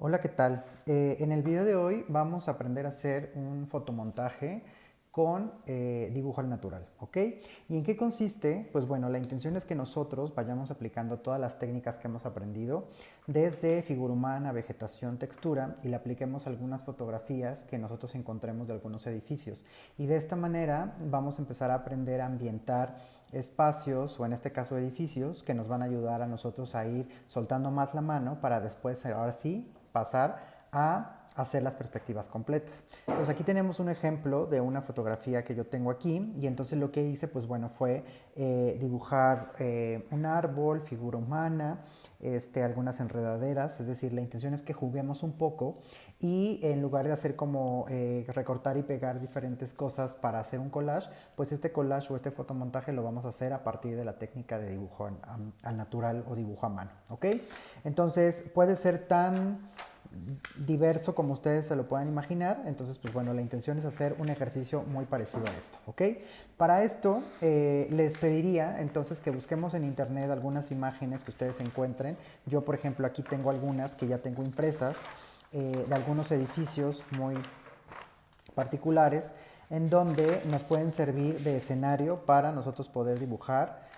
Hola, ¿qué tal? En el video de hoy vamos a aprender a hacer un fotomontaje con dibujo al natural, ¿ok? ¿Y en qué consiste? Pues bueno, la intención es que nosotros vayamos aplicando todas las técnicas que hemos aprendido, desde figura humana, vegetación, textura, y le apliquemos algunas fotografías que nosotros encontremos de algunos edificios. Y de esta manera vamos a empezar a aprender a ambientar espacios, o en este caso edificios, que nos van a ayudar a nosotros a ir soltando más la mano para después, ahora sí, pasar a hacer las perspectivas completas. Entonces aquí tenemos un ejemplo de una fotografía que yo tengo aquí, y entonces lo que hice pues bueno fue dibujar un árbol, figura humana, algunas enredaderas. Es decir, la intención es que juguemos un poco y en lugar de hacer como recortar y pegar diferentes cosas para hacer un collage, pues este collage o este fotomontaje lo vamos a hacer a partir de la técnica de dibujo al natural o dibujo a mano, ¿ok? Entonces puede ser tan diverso como ustedes se lo puedan imaginar. Entonces, pues bueno, la intención es hacer un ejercicio muy parecido a esto, ¿ok? Para esto, les pediría entonces que busquemos en internet algunas imágenes que ustedes encuentren. Yo, por ejemplo, aquí tengo algunas que ya tengo impresas de algunos edificios muy particulares en donde nos pueden servir de escenario para nosotros poder dibujar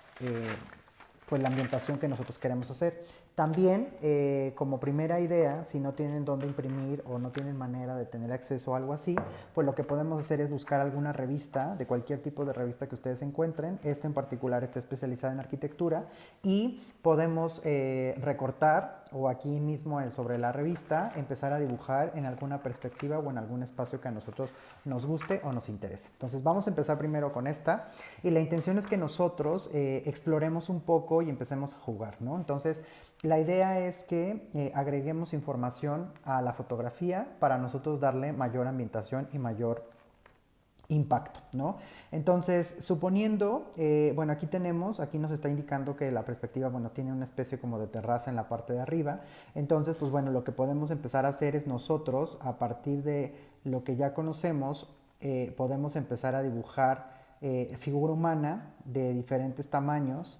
pues la ambientación que nosotros queremos hacer. También, como primera idea, si no tienen dónde imprimir o no tienen manera de tener acceso a algo así, pues lo que podemos hacer es buscar alguna revista, de cualquier tipo de revista que ustedes encuentren. Esta en particular está especializada en arquitectura, y podemos recortar o aquí mismo sobre la revista empezar a dibujar en alguna perspectiva o en algún espacio que a nosotros nos guste o nos interese. Entonces vamos a empezar primero con esta, y la intención es que nosotros exploremos un poco y empecemos a jugar, ¿no? Entonces la idea es que agreguemos información a la fotografía para nosotros darle mayor ambientación y mayor impacto, ¿no? Entonces, suponiendo, bueno, aquí nos está indicando que la perspectiva, bueno, tiene una especie como de terraza en la parte de arriba. Entonces, pues bueno, lo que podemos empezar a hacer es nosotros, a partir de lo que ya conocemos, podemos empezar a dibujar figura humana de diferentes tamaños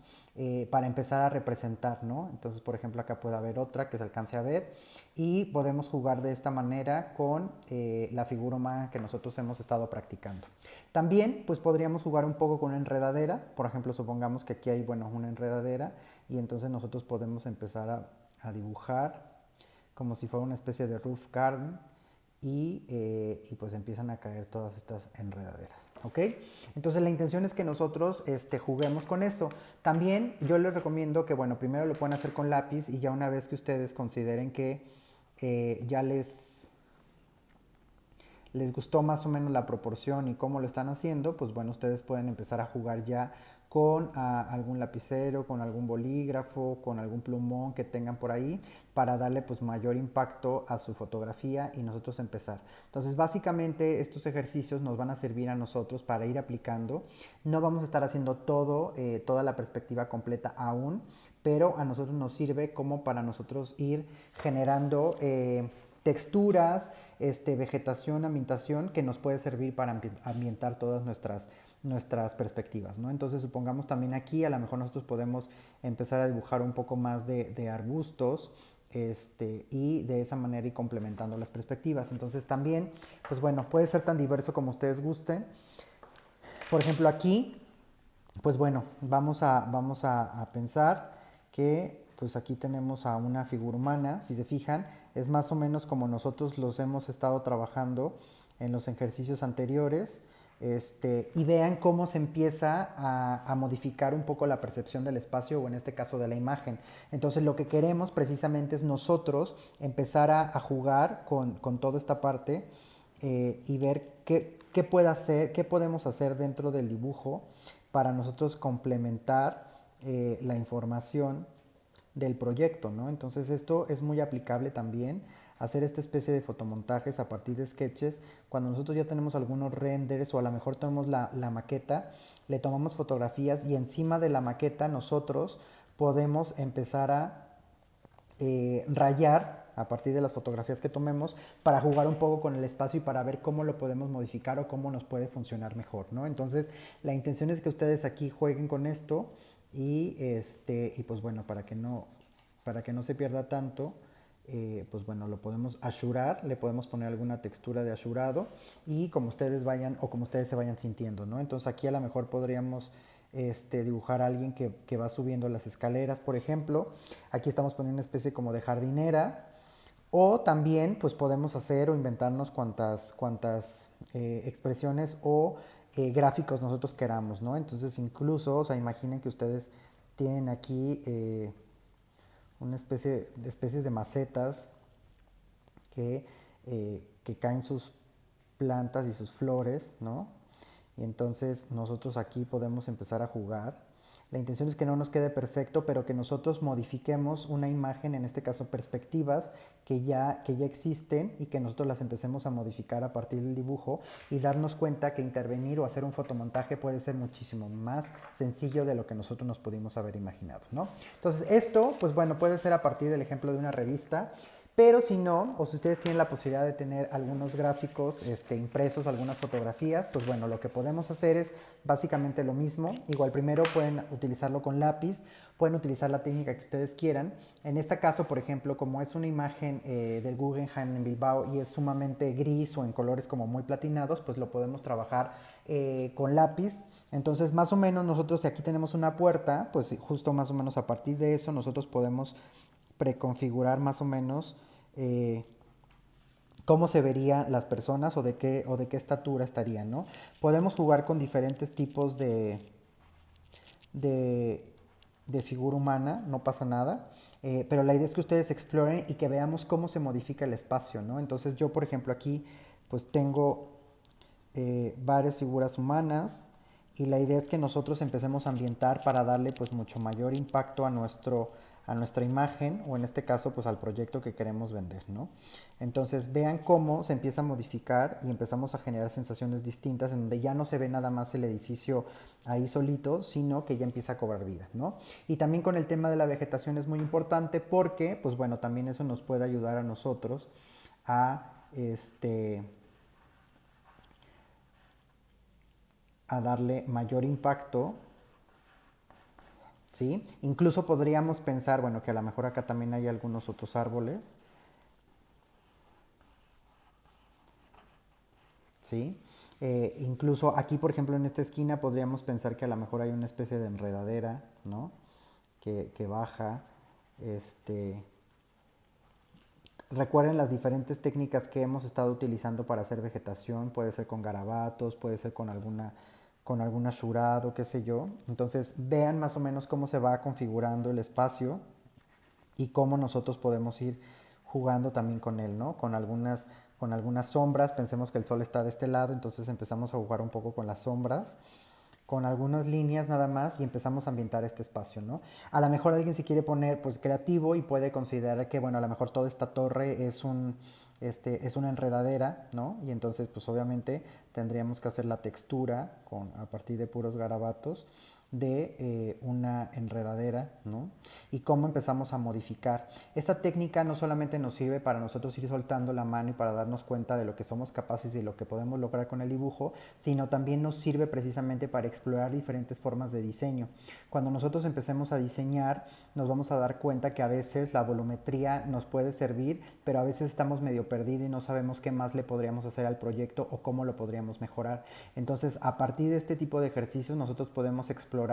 para empezar a representar, ¿no? Entonces, por ejemplo, acá puede haber otra que se alcance a ver, y podemos jugar de esta manera con la figura humana que nosotros hemos estado practicando. También, pues podríamos jugar un poco con una enredadera. Por ejemplo, supongamos que aquí hay, bueno, una enredadera, y entonces nosotros podemos empezar a dibujar como si fuera una especie de roof garden, y pues empiezan a caer todas estas enredaderas, ¿ok? Entonces la intención es que nosotros juguemos con eso. También yo les recomiendo que, bueno, primero lo pueden hacer con lápiz, y ya una vez que ustedes consideren que ya les gustó más o menos la proporción y cómo lo están haciendo, pues bueno, ustedes pueden empezar a jugar ya con algún lapicero, con algún bolígrafo, con algún plumón que tengan por ahí, para darle pues mayor impacto a su fotografía y nosotros empezar. Entonces básicamente estos ejercicios nos van a servir a nosotros para ir aplicando. No vamos a estar haciendo toda la perspectiva completa aún, pero a nosotros nos sirve como para nosotros ir generando texturas, vegetación, ambientación, que nos puede servir para ambientar todas nuestras perspectivas, ¿no? Entonces supongamos también aquí a lo mejor nosotros podemos empezar a dibujar un poco más de arbustos, y de esa manera ir complementando las perspectivas. Entonces también, pues bueno, puede ser tan diverso como ustedes gusten. Por ejemplo, aquí, pues bueno, vamos a pensar que pues aquí tenemos a una figura humana. Si se fijan, es más o menos como nosotros los hemos estado trabajando en los ejercicios anteriores. Y vean cómo se empieza a modificar un poco la percepción del espacio, o en este caso de la imagen. Entonces lo que queremos precisamente es nosotros empezar a jugar con toda esta parte, y ver qué puede hacer, qué podemos hacer dentro del dibujo para nosotros complementar la información del proyecto, ¿no? Entonces esto es muy aplicable también, hacer esta especie de fotomontajes a partir de sketches. Cuando nosotros ya tenemos algunos renders, o a lo mejor tenemos la maqueta, le tomamos fotografías, y encima de la maqueta nosotros podemos empezar a rayar a partir de las fotografías que tomemos, para jugar un poco con el espacio y para ver cómo lo podemos modificar o cómo nos puede funcionar mejor, ¿no? Entonces la intención es que ustedes aquí jueguen con esto, y pues bueno, para que no se pierda tanto, pues bueno, lo podemos ashurar, le podemos poner alguna textura de ashurado y como ustedes vayan o como ustedes se vayan sintiendo, ¿no? Entonces aquí a lo mejor podríamos dibujar a alguien que va subiendo las escaleras, por ejemplo. Aquí estamos poniendo una especie como de jardinera. O también pues podemos hacer o inventarnos cuantas expresiones o gráficos nosotros queramos, ¿no? Entonces incluso, o sea, imaginen que ustedes tienen aquí una especie de especies de macetas que caen sus plantas y sus flores, ¿no? Y entonces nosotros aquí podemos empezar a jugar. La intención es que no nos quede perfecto, pero que nosotros modifiquemos una imagen, en este caso perspectivas, que ya existen y que nosotros las empecemos a modificar a partir del dibujo y darnos cuenta que intervenir o hacer un fotomontaje puede ser muchísimo más sencillo de lo que nosotros nos pudimos haber imaginado, ¿no? Entonces esto, pues bueno, puede ser a partir del ejemplo de una revista. Pero si no, o si ustedes tienen la posibilidad de tener algunos gráficos impresos, algunas fotografías, pues bueno, lo que podemos hacer es básicamente lo mismo. Igual primero pueden utilizarlo con lápiz, pueden utilizar la técnica que ustedes quieran. En este caso, por ejemplo, como es una imagen del Guggenheim en Bilbao y es sumamente gris o en colores como muy platinados, pues lo podemos trabajar con lápiz. Entonces, más o menos nosotros, si aquí tenemos una puerta, pues justo más o menos a partir de eso nosotros podemos preconfigurar más o menos eh, cómo se verían las personas o de qué estatura estarían, ¿no? Podemos jugar con diferentes tipos de, de figura humana, no pasa nada, pero la idea es que ustedes exploren y que veamos cómo se modifica el espacio, ¿no? Entonces yo, por ejemplo, aquí pues tengo varias figuras humanas y la idea es que nosotros empecemos a ambientar para darle pues mucho mayor impacto a nuestra imagen o en este caso pues al proyecto que queremos vender, ¿no? Entonces vean cómo se empieza a modificar y empezamos a generar sensaciones distintas en donde ya no se ve nada más el edificio ahí solito, sino que ya empieza a cobrar vida, ¿no? Y también con el tema de la vegetación es muy importante porque pues bueno, también eso nos puede ayudar a nosotros a a darle mayor impacto, ¿sí? Incluso podríamos pensar, bueno, que a lo mejor acá también hay algunos otros árboles, ¿sí? Incluso aquí, por ejemplo, en esta esquina podríamos pensar que a lo mejor hay una especie de enredadera, ¿no? Que baja, este... Recuerden las diferentes técnicas que hemos estado utilizando para hacer vegetación, puede ser con garabatos, puede ser con algún ashurado, qué sé yo. Entonces vean más o menos cómo se va configurando el espacio y cómo nosotros podemos ir jugando también con él, ¿no? Con algunas sombras, pensemos que el sol está de este lado, entonces empezamos a jugar un poco con las sombras, con algunas líneas nada más y empezamos a ambientar este espacio, ¿no? A lo mejor alguien se quiere poner pues creativo y puede considerar que, bueno, a lo mejor toda esta torre es una enredadera, ¿no? Y entonces pues obviamente tendríamos que hacer la textura a partir de puros garabatos de una enredadera, ¿no? Y cómo empezamos a modificar. Esta técnica no solamente nos sirve para nosotros ir soltando la mano y para darnos cuenta de lo que somos capaces y de lo que podemos lograr con el dibujo, sino también nos sirve precisamente para explorar diferentes formas de diseño. Cuando nosotros empecemos a diseñar, nos vamos a dar cuenta que a veces la volumetría nos puede servir, pero a veces estamos medio perdidos y no sabemos qué más le podríamos hacer al proyecto o cómo lo podríamos mejorar. Entonces, a partir de este tipo de ejercicios, nosotros podemos explorar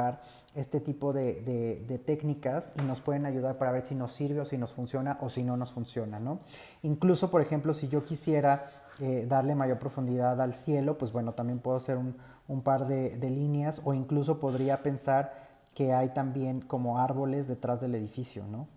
este tipo de técnicas y nos pueden ayudar para ver si nos sirve o si nos funciona o si no nos funciona, ¿no? Incluso, por ejemplo, si yo quisiera darle mayor profundidad al cielo, pues bueno, también puedo hacer un par de líneas o incluso podría pensar que hay también como árboles detrás del edificio, ¿no?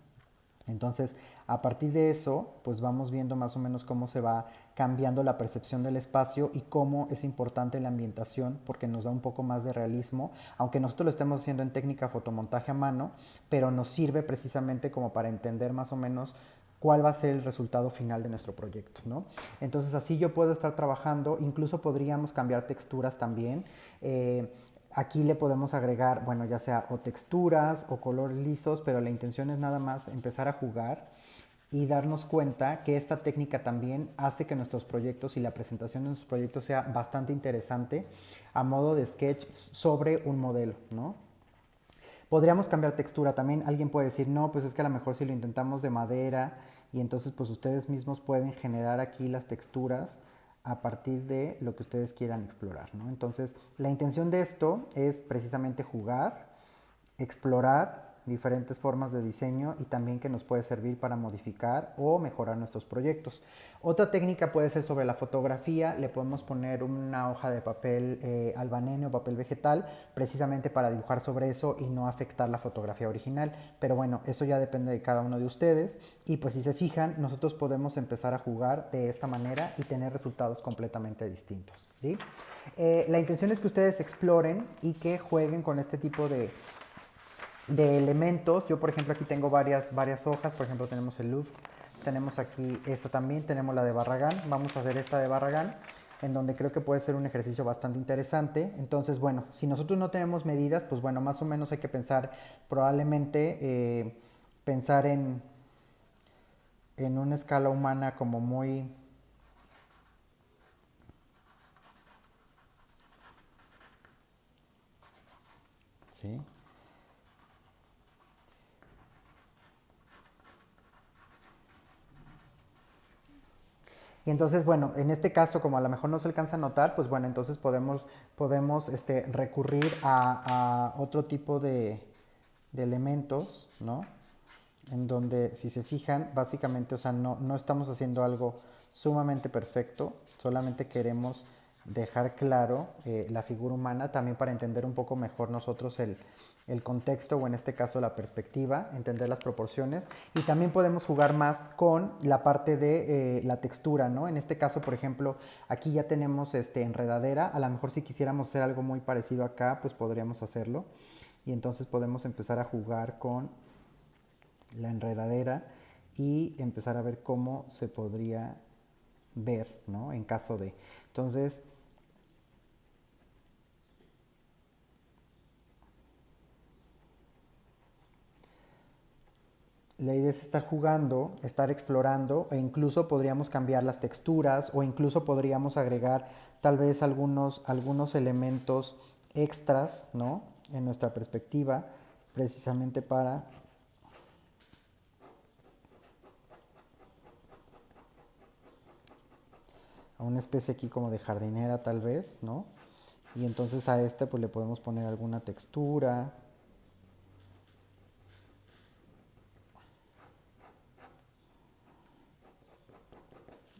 Entonces, a partir de eso, pues vamos viendo más o menos cómo se va cambiando la percepción del espacio y cómo es importante la ambientación porque nos da un poco más de realismo, aunque nosotros lo estemos haciendo en técnica fotomontaje a mano, pero nos sirve precisamente como para entender más o menos cuál va a ser el resultado final de nuestro proyecto, ¿no? Entonces así yo puedo estar trabajando, incluso podríamos cambiar texturas también. Aquí le podemos agregar, bueno, ya sea o texturas o colores lisos, pero la intención es nada más empezar a jugar y darnos cuenta que esta técnica también hace que nuestros proyectos y la presentación de nuestros proyectos sea bastante interesante a modo de sketch sobre un modelo, ¿no? Podríamos cambiar textura también. Alguien puede decir, no, pues es que a lo mejor si lo intentamos de madera y entonces pues ustedes mismos pueden generar aquí las texturas a partir de lo que ustedes quieran explorar, ¿no? Entonces, la intención de esto es precisamente jugar, explorar diferentes formas de diseño y también que nos puede servir para modificar o mejorar nuestros proyectos. Otra técnica puede ser sobre la fotografía, le podemos poner una hoja de papel albanene o papel vegetal precisamente para dibujar sobre eso y no afectar la fotografía original, pero bueno, eso ya depende de cada uno de ustedes y pues si se fijan, nosotros podemos empezar a jugar de esta manera y tener resultados completamente distintos, ¿sí? La intención es que ustedes exploren y que jueguen con este tipo de elementos. Yo, por ejemplo, aquí tengo varias hojas. Por ejemplo, tenemos el Louvre, tenemos aquí esta también, tenemos la de Barragán. Vamos a hacer esta de Barragán, en donde creo que puede ser un ejercicio bastante interesante. Entonces, bueno, si nosotros no tenemos medidas, pues bueno, más o menos hay que pensar, probablemente, pensar en una escala humana como muy... ¿Sí? Y entonces, bueno, en este caso, como a lo mejor no se alcanza a notar, pues bueno, entonces podemos recurrir a otro tipo de elementos, ¿no? En donde, si se fijan, básicamente, o sea, no estamos haciendo algo sumamente perfecto, solamente queremos dejar claro la figura humana, también para entender un poco mejor nosotros el contexto o en este caso la perspectiva, entender las proporciones y también podemos jugar más con la parte de la textura, ¿no? En este caso, por ejemplo, aquí ya tenemos enredadera, a lo mejor si quisiéramos hacer algo muy parecido acá, pues podríamos hacerlo y entonces podemos empezar a jugar con la enredadera y empezar a ver cómo se podría ver, ¿no? En caso de... Entonces, la idea es estar jugando, estar explorando e incluso podríamos cambiar las texturas o incluso podríamos agregar tal vez algunos elementos extras, ¿no? En nuestra perspectiva, precisamente para una especie aquí como de jardinera tal vez, ¿no? Y entonces a este pues le podemos poner alguna textura,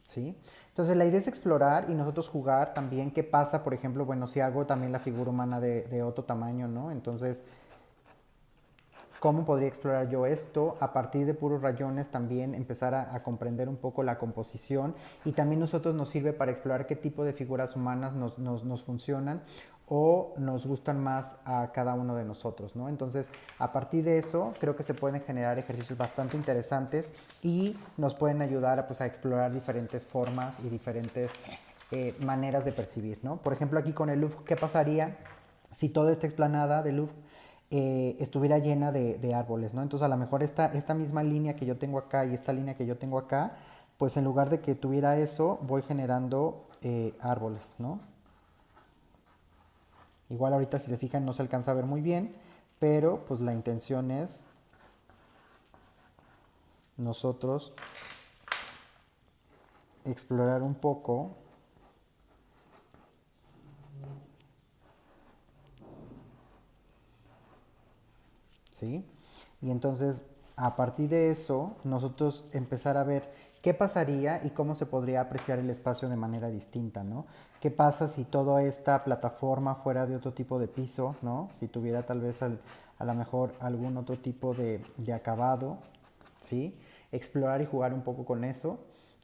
¿sí? Entonces la idea es explorar y nosotros jugar también qué pasa, por ejemplo, bueno, si hago también la figura humana de otro tamaño, ¿no? Entonces, ¿cómo podría explorar yo esto? A partir de puros rayones también empezar a comprender un poco la composición y también nosotros nos sirve para explorar qué tipo de figuras humanas nos funcionan o nos gustan más a cada uno de nosotros, ¿no? Entonces, a partir de eso, creo que se pueden generar ejercicios bastante interesantes y nos pueden ayudar a, pues, a explorar diferentes formas y diferentes maneras de percibir, ¿no? Por ejemplo, aquí con el Louvre, ¿qué pasaría si toda esta explanada de Louvre estuviera llena de árboles, ¿no? Entonces a lo mejor esta misma línea que yo tengo acá y esta línea que yo tengo acá, pues en lugar de que tuviera eso, voy generando árboles, ¿no? Igual ahorita si se fijan no se alcanza a ver muy bien, pero pues la intención es nosotros explorar un poco, ¿sí? Y entonces, a partir de eso, nosotros empezar a ver qué pasaría y cómo se podría apreciar el espacio de manera distinta, ¿no? ¿Qué pasa si toda esta plataforma fuera de otro tipo de piso, ¿no? Si tuviera tal vez a lo mejor algún otro tipo de acabado, ¿sí? Explorar y jugar un poco con eso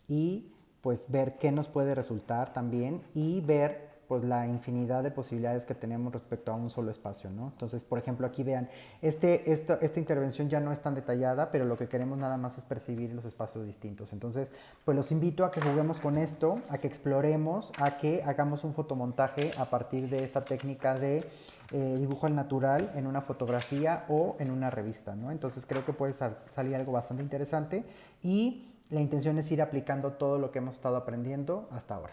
y pues ver qué nos puede resultar también y ver pues la infinidad de posibilidades que tenemos respecto a un solo espacio, ¿no? Entonces, por ejemplo, aquí vean, esta intervención ya no es tan detallada, pero lo que queremos nada más es percibir los espacios distintos. Entonces, pues los invito a que juguemos con esto, a que exploremos, a que hagamos un fotomontaje a partir de esta técnica de dibujo al natural en una fotografía o en una revista, ¿no? Entonces creo que puede salir algo bastante interesante y la intención es ir aplicando todo lo que hemos estado aprendiendo hasta ahora.